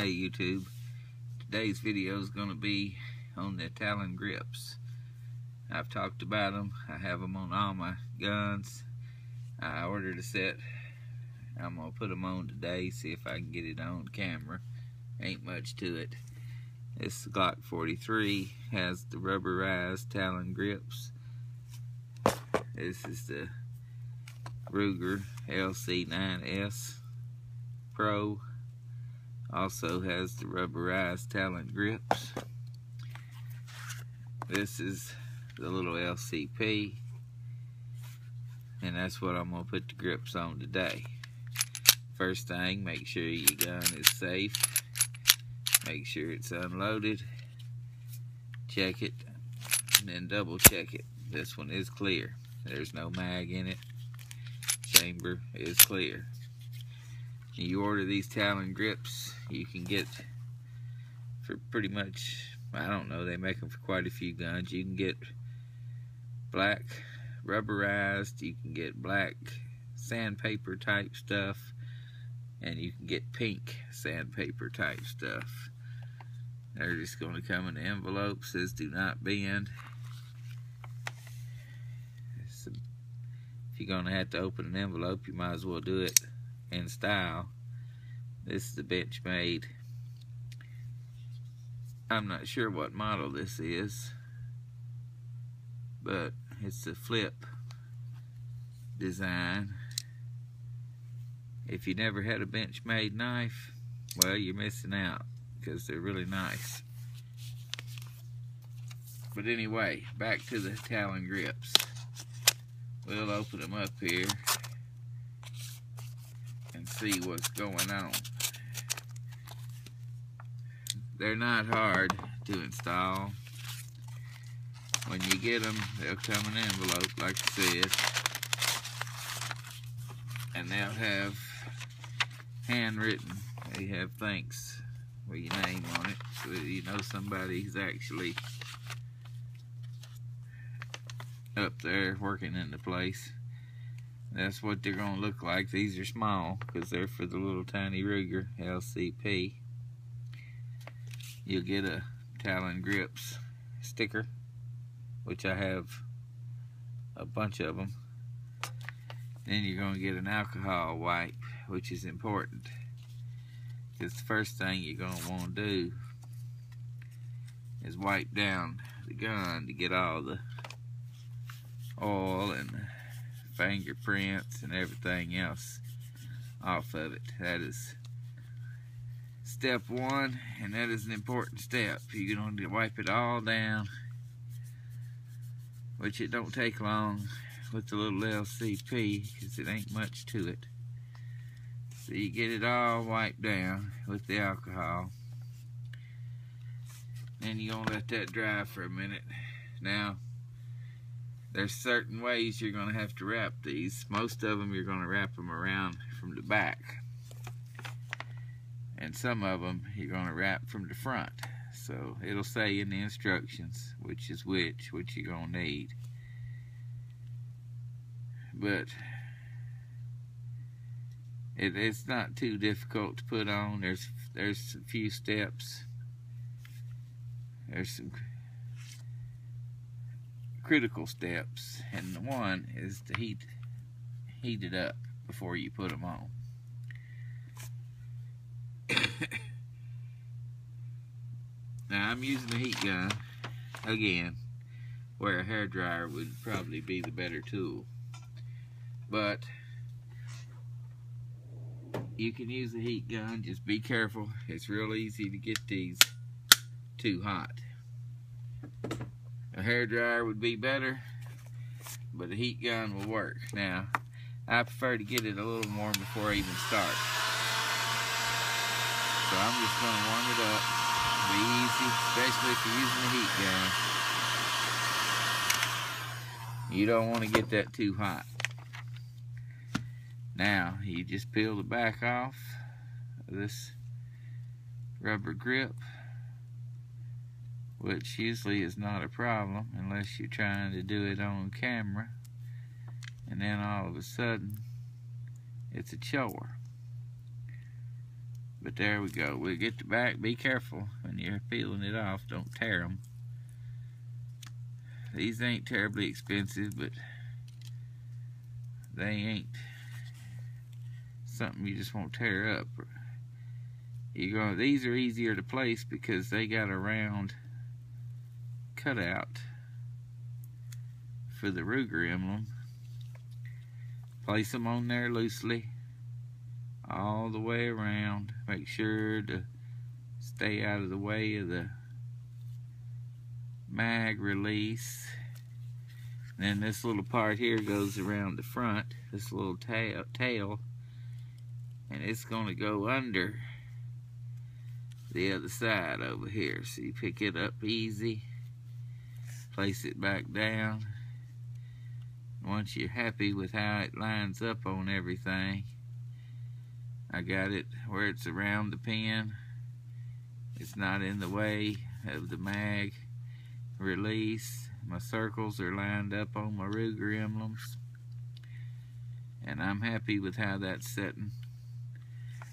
Hey YouTube, today's video is going to be on the Talon Grips. I've talked about them. I have them on all my guns. I ordered a set. I'm going to put them on today, see if I can get it on camera. Ain't much to it. This Glock 43 has the rubberized Talon Grips. This is the Ruger LC9S Pro. Also has the rubberized Talon Grips. This is the little LCP, and that's what I'm going to put the grips on today. First thing, make sure your gun is safe. Make sure it's unloaded. Check it, and then double check it. This one is clear. There's no mag in it. Chamber is clear. You order these Talon Grips, you can get for pretty much, I don't know, they make them for quite a few guns. You can get black rubberized, you can get black sandpaper type stuff, and you can get pink sandpaper type stuff. They're just going to come in the envelope, says do not bend. If you're going to have to open an envelope, you might as well do it in style. This is the Benchmade. I'm not sure what model this is, but it's a flip design. If you never had a Benchmade knife, well, you're missing out, because they're really nice. But anyway, back to the Talon Grips. We'll open them up here and see what's going on. They're not hard to install. When you get them, they'll come in an envelope like I said, and they'll have handwritten. They have thanks with your name on it, so you know somebody's actually up there working in the place. That's what they're going to look like. These are small because they're for the little tiny Ruger LCP. You'll get a Talon Grips sticker, which I have a bunch of them. Then you're going to get an alcohol wipe, which is important, because the first thing you're going to want to do is wipe down the gun to get all the oil and the fingerprints and everything else off of it. That is step one, and that is an important step. You're going to wipe it all down, which it don't take long with the little LCP, because it ain't much to it. So you get it all wiped down with the alcohol. Then you're going to let that dry for a minute. Now, there's certain ways you're going to have to wrap these. Most of them you're going to wrap them around from the back, and some of them you're going to wrap from the front. So it'll say in the instructions which is which you're going to need. But it's not too difficult to put on. There's a few steps. There's some critical steps, and the one is to heat it up before you put them on. Now I'm using a heat gun again, where a hairdryer would probably be the better tool, but you can use a heat gun. Just be careful. It's real easy to get these too hot. A hairdryer would be better, but a heat gun will work. Now, I prefer to get it a little warm before I even start. So I'm just going to warm it up. It'll be easy, especially if you're using a heat gun. You don't want to get that too hot. Now, you just peel the back off of this rubber grip, which usually is not a problem unless you're trying to do it on camera, and then all of a sudden it's a chore. But there we go. We'll get the back. Be careful when you're peeling it off. Don't tear them. These ain't terribly expensive, but they ain't something you just won't tear up. These are easier to place because they got a round cutout for the Ruger emblem. Place them on there loosely all the way around. Make sure to stay out of the way of the mag release. And then this little part here goes around the front, this little tail, and it's going to go under the other side over here. So you pick it up easy, place it back down. Once you're happy with how it lines up on everything, I got it where it's around the pin. It's not in the way of the mag release. My circles are lined up on my Ruger emblems, and I'm happy with how that's setting.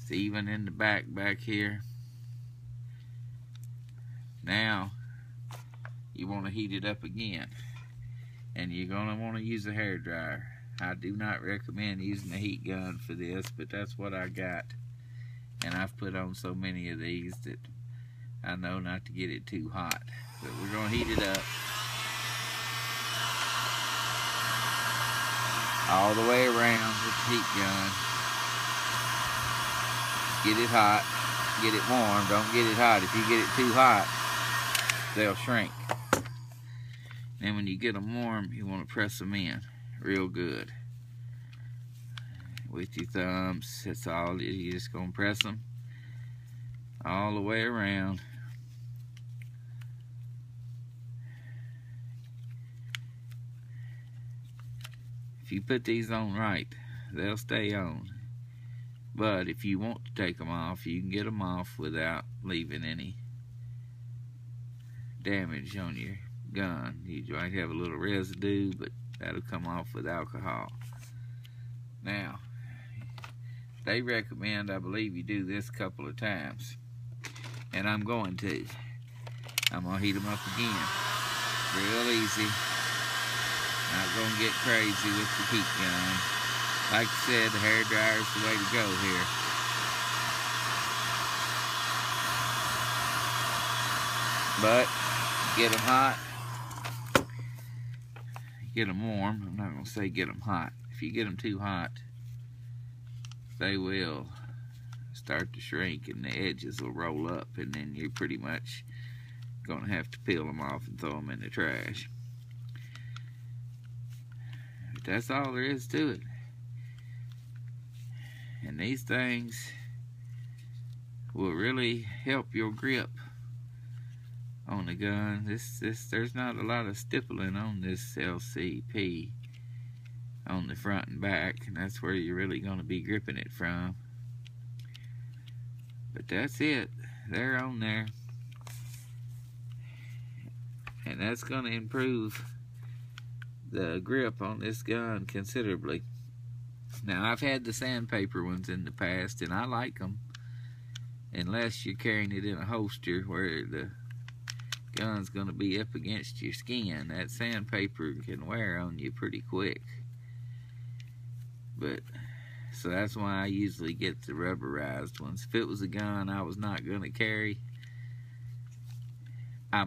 It's even in the back here. Now you want to heat it up again, and you're going to want to use a hair dryer. I do not recommend using a heat gun for this, but that's what I got, and I've put on so many of these that I know not to get it too hot. But we're going to heat it up all the way around with the heat gun. Get it hot, get it warm, don't get it hot. If you get it too hot, they'll shrink. Then when you get them warm, you want to press them in real good with your thumbs. That's all. You're just going to press them all the way around. If you put these on right, they'll stay on. But if you want to take them off, you can get them off without leaving any damage on your gun. You might have a little residue, but that'll come off with alcohol. Now, they recommend, I believe, you do this a couple of times, and I'm going to. I'm going to heat them up again. Real easy. Not going to get crazy with the heat gun. Like I said, the hair dryer is the way to go here. But get them hot, get them warm. I'm not going to say get them hot. If you get them too hot, they will start to shrink and the edges will roll up, and then you're pretty much going to have to peel them off and throw them in the trash. But that's all there is to it. And these things will really help your grip on the gun. There's not a lot of stippling on this LCP on the front and back, and that's where you're really going to be gripping it from. But that's it. They're on there, and that's going to improve the grip on this gun considerably. Now, I've had the sandpaper ones in the past, and I like them, unless you're carrying it in a holster where the gun's going to be up against your skin. That sandpaper can wear on you pretty quick. But so that's why I usually get the rubberized ones. If it was a gun I was not going to carry, I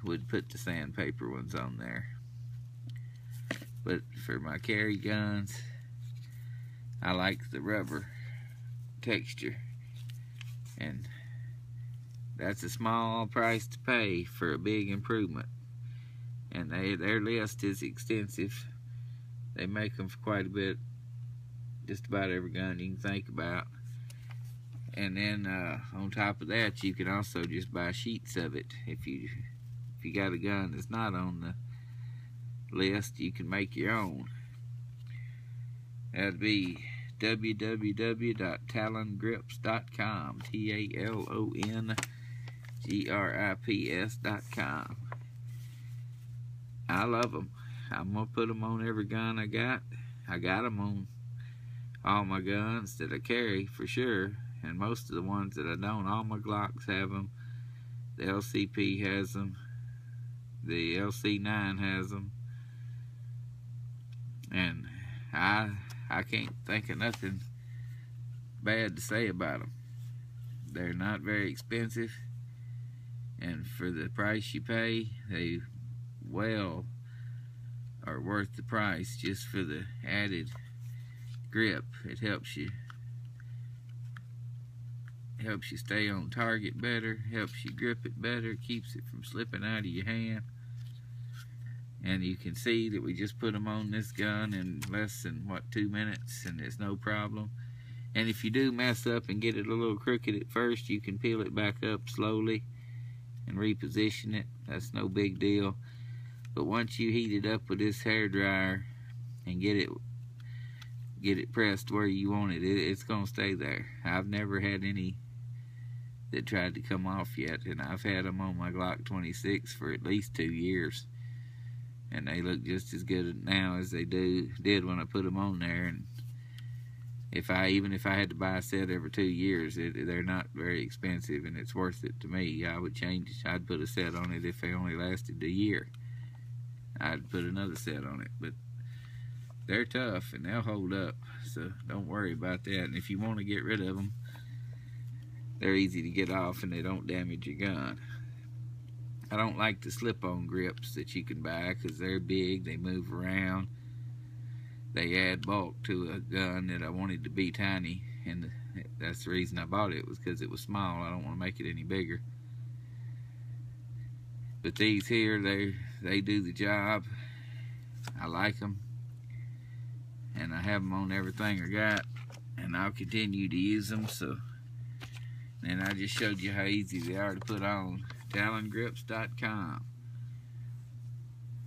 would put the sandpaper ones on there. But for my carry guns, I like the rubber texture, and that's a small price to pay for a big improvement. And their list is extensive. They make them for quite a bit, just about every gun you can think about. And then on top of that, you can also just buy sheets of it. If you got a gun that's not on the list, you can make your own. That'd be www.talongrips.com. TALONGRIPS.com. I love them. I'm gonna put them on every gun I got. I got them on all my guns that I carry for sure, and most of the ones that I don't, all my Glocks have them. The LCP has them. The LC9 has them. And I can't think of nothing bad to say about them. They're not very expensive, and for the price you pay, they well are worth the price just for the added grip. It helps you stay on target better, helps you grip it better, keeps it from slipping out of your hand. And you can see that we just put them on this gun in less than, what, 2 minutes, and it's no problem. And if you do mess up and get it a little crooked at first, you can peel it back up slowly and reposition it. That's no big deal. But once you heat it up with this hair dryer and get it pressed where you want it, it's gonna stay there. I've never had any that tried to come off yet, and I've had them on my Glock 26 for at least 2 years, and they look just as good now as they did when I put them on there. And even if I had to buy a set every 2 years, they're not very expensive, and it's worth it to me. I would change it. I'd put a set on it if they only lasted a year. I'd put another set on it, but they're tough and they'll hold up, so don't worry about that. And if you want to get rid of them, they're easy to get off and they don't damage your gun. I don't like the slip-on grips that you can buy because they're big, they move around, they add bulk to a gun that I wanted to be tiny, and that's the reason I bought it, was because it was small. I don't want to make it any bigger. But these here, they do the job. I like them, and I have them on everything I got, and I'll continue to use them. So, and I just showed you how easy they are to put on. TalonGrips.com.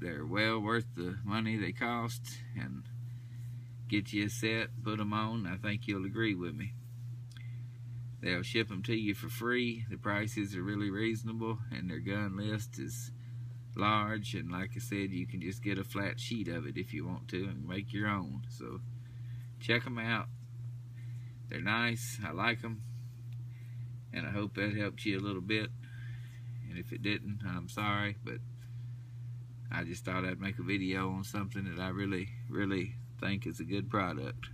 They're well worth the money they cost, and get you a set, put them on. I think you'll agree with me. They'll ship them to you for free. The prices are really reasonable, and their gun list is large. And like I said, you can just get a flat sheet of it if you want to and make your own. So check them out. They're nice. I like them, and I hope that helped you a little bit. And if it didn't, I'm sorry, but I just thought I'd make a video on something that I really think is a good product.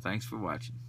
Thanks for watching.